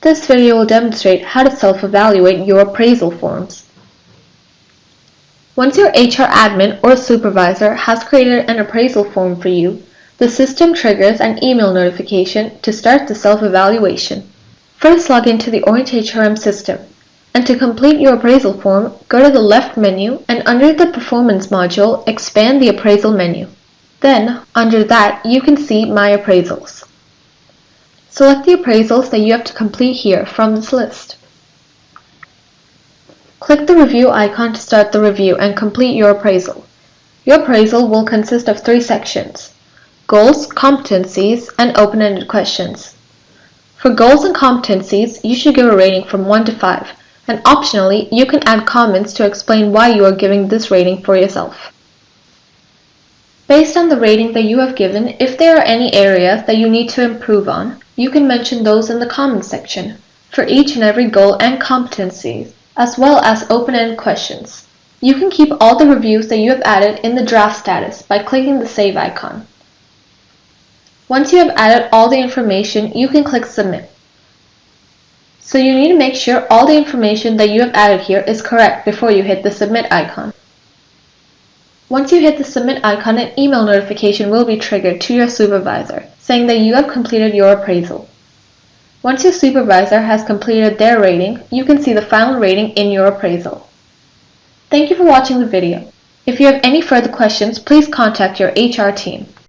This video will demonstrate how to self-evaluate your appraisal forms. Once your HR admin or supervisor has created an appraisal form for you, the system triggers an email notification to start the self-evaluation. First, log into the Orange HRM system, and to complete your appraisal form, go to the left menu and under the Performance module, expand the Appraisal menu. Then, under that, you can see My Appraisals. Select the appraisals that you have to complete here from this list. Click the review icon to start the review and complete your appraisal. Your appraisal will consist of 3 sections: goals, competencies, and open-ended questions. For goals and competencies, you should give a rating from 1 to 5, and optionally, you can add comments to explain why you are giving this rating for yourself. Based on the rating that you have given, if there are any areas that you need to improve on, you can mention those in the comments section for each and every goal and competencies, as well as open-ended questions. You can keep all the reviews that you have added in the draft status by clicking the Save icon. Once you have added all the information, you can click Submit. So you need to make sure all the information that you have added here is correct before you hit the Submit icon. Once you hit the Submit icon, an email notification will be triggered to your supervisor, saying that you have completed your appraisal. Once your supervisor has completed their rating, you can see the final rating in your appraisal. Thank you for watching the video. If you have any further questions, please contact your HR team.